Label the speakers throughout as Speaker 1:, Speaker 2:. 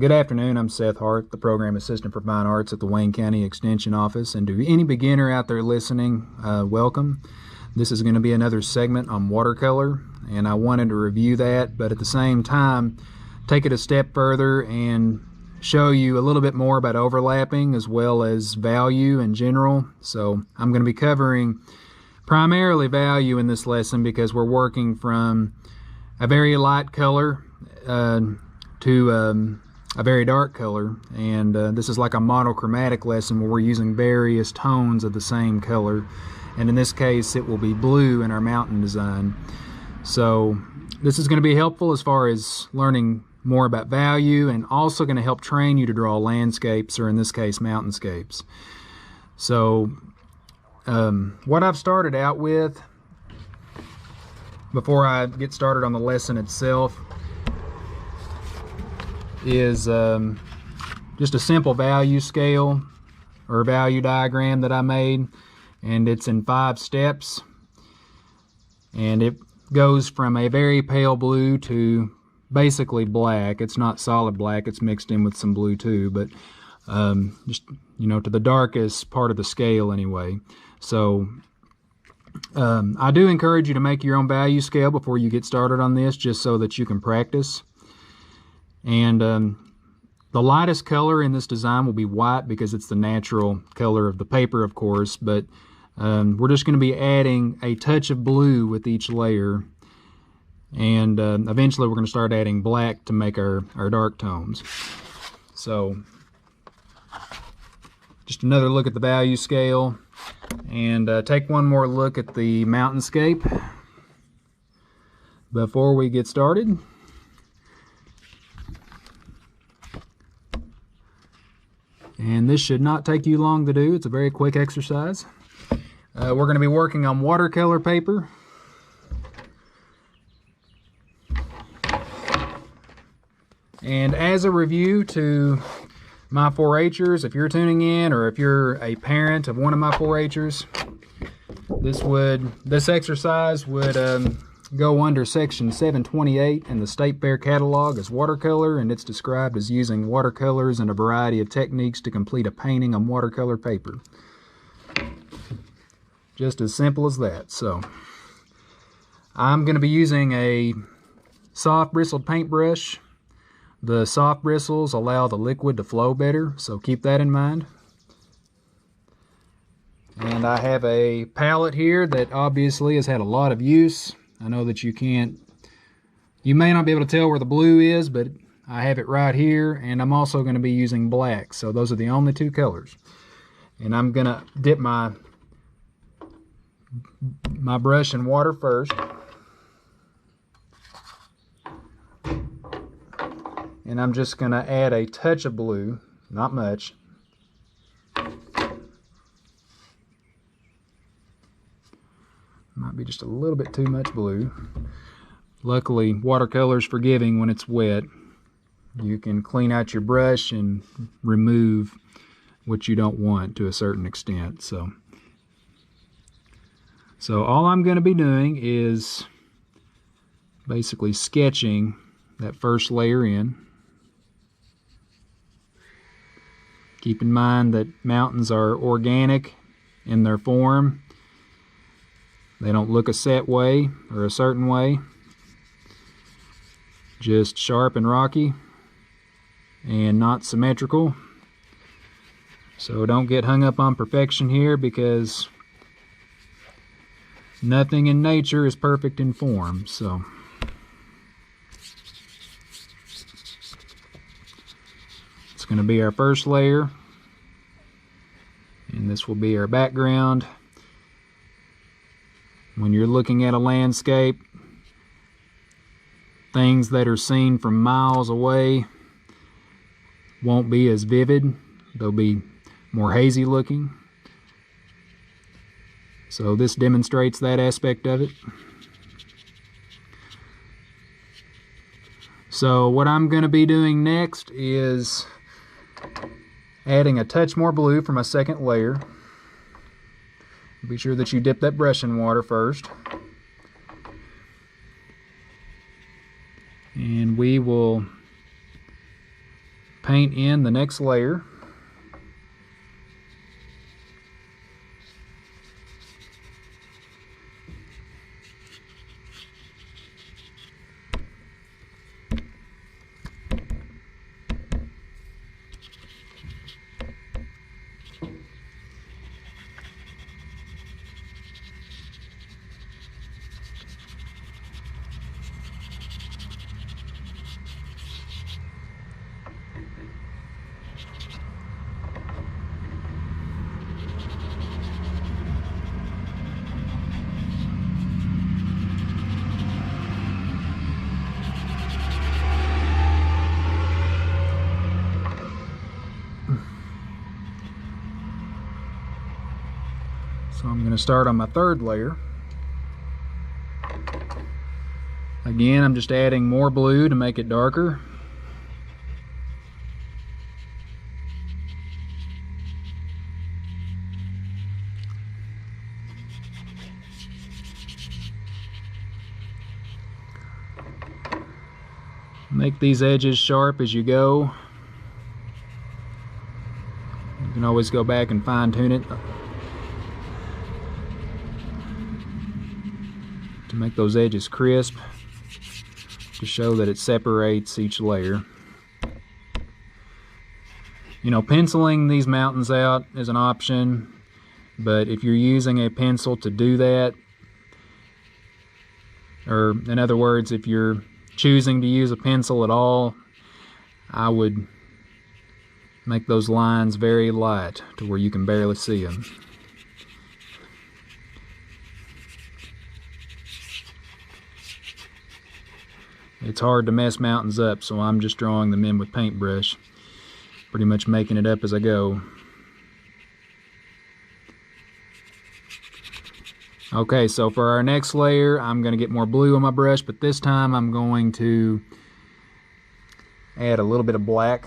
Speaker 1: Good afternoon, I'm Seth Hart, the Program Assistant for Fine Arts at the Wayne County Extension Office. And to any beginner out there listening, welcome. This is going to be another segment on watercolor, and I wanted to review that, but at the same time, take it a step further and show you a little bit more about overlapping as well as value in general. So I'm going to be covering primarily value in this lesson because we're working from a very light color to a very dark color, and this is like a monochromatic lesson where we're using various tones of the same color, and in this case it will be blue in our mountain design. So this is going to be helpful as far as learning more about value, and also going to help train you to draw landscapes, or in this case mountainscapes. So what I've started out with before I get started on the lesson itself is just a simple value scale or value diagram that I made, and it's in 5 steps, and it goes from a very pale blue to basically black. It's not solid black, it's mixed in with some blue too, but just, you know, to the darkest part of the scale anyway. So I do encourage you to make your own value scale before you get started on this, just so that you can practice. And the lightest color in this design will be white because it's the natural color of the paper, of course, but we're just going to be adding a touch of blue with each layer, and eventually we're going to start adding black to make our dark tones. So just another look at the value scale, and take one more look at the Mountainscape before we get started. And this should not take you long to do. It's a very quick exercise. We're going to be working on watercolor paper. And as a review to my 4-H'ers, if you're tuning in, or if you're a parent of one of my 4-H'ers, this exercise would go under section 728 in the State Fair catalog as watercolor, and it's described as using watercolors and a variety of techniques to complete a painting on watercolor paper. Just as simple as that. So I'm going to be using a soft bristled paintbrush. The soft bristles allow the liquid to flow better, so keep that in mind. And I have a palette here that obviously has had a lot of use. I know that you may not be able to tell where the blue is, but I have it right here, and I'm also going to be using black, so those are the only 2 colors. And I'm going to dip my brush in water first, and I'm just going to add a touch of blue, not much. Might be just a little bit too much blue. Luckily, watercolor's forgiving when it's wet. You can clean out your brush and remove what you don't want to a certain extent. So all I'm going to be doing is basically sketching that first layer in. Keep in mind that mountains are organic in their form. They don't look a set way or a certain way, just sharp and rocky and not symmetrical. So don't get hung up on perfection here, because nothing in nature is perfect in form. So it's going to be our first layer, and this will be our background. When you're looking at a landscape, things that are seen from miles away won't be as vivid. They'll be more hazy looking. So this demonstrates that aspect of it. So what I'm going to be doing next is adding a touch more blue for my second layer. Be sure that you dip that brush in water first. And we will paint in the next layer. So I'm going to start on my third layer. Again, I'm just adding more blue to make it darker. Make these edges sharp as you go. You can always go back and fine-tune it to make those edges crisp, to show that it separates each layer. You know, penciling these mountains out is an option, but if you're using a pencil to do that, or in other words, if you're choosing to use a pencil at all, I would make those lines very light to where you can barely see them. It's hard to mess mountains up, so I'm just drawing them in with paintbrush, pretty much making it up as I go. Okay, so for our next layer, I'm going to get more blue on my brush, but this time I'm going to add a little bit of black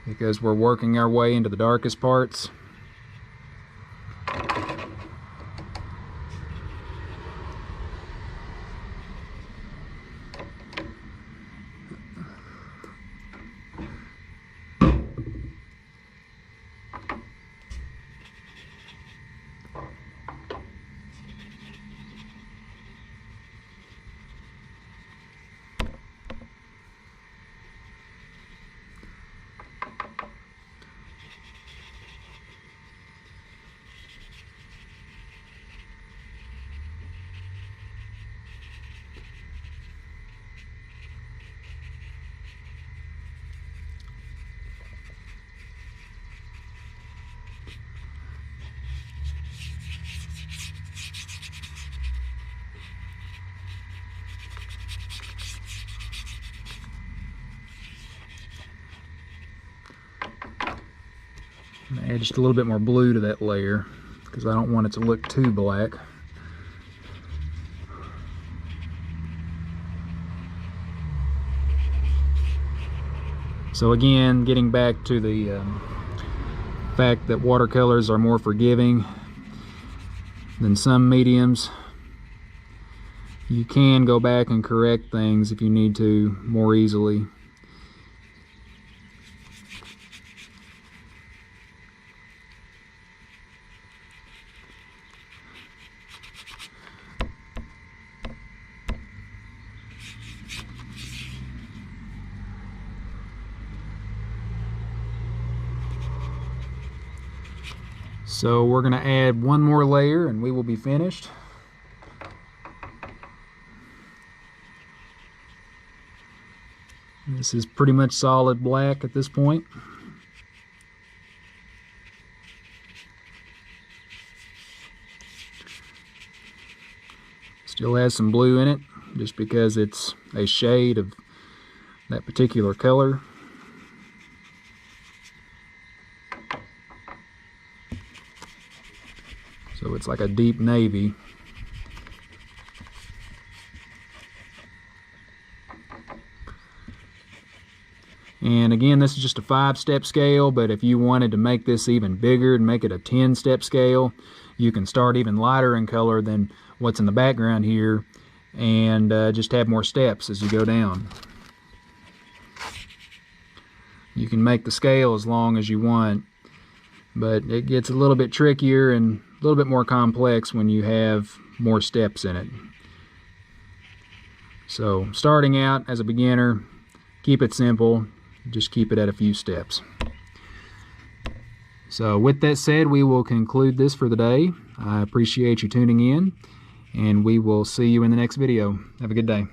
Speaker 1: because we're working our way into the darkest parts. I'm going to add just a little bit more blue to that layer because I don't want it to look too black. So again, getting back to the fact that watercolors are more forgiving than some mediums, you can go back and correct things if you need to more easily. So we're going to add one more layer and we will be finished. This is pretty much solid black at this point. Still has some blue in it just because it's a shade of that particular color. So it's like a deep navy. And again, this is just a 5-step scale, but if you wanted to make this even bigger and make it a 10-step scale, you can start even lighter in color than what's in the background here and just have more steps as you go down. you can make the scale as long as you want, but it gets a little bit trickier and a little bit more complex when you have more steps in it. So starting out as a beginner, keep it simple, just keep it at a few steps. So with that said, we will conclude this for the day. I appreciate you tuning in, and we will see you in the next video. Have a good day.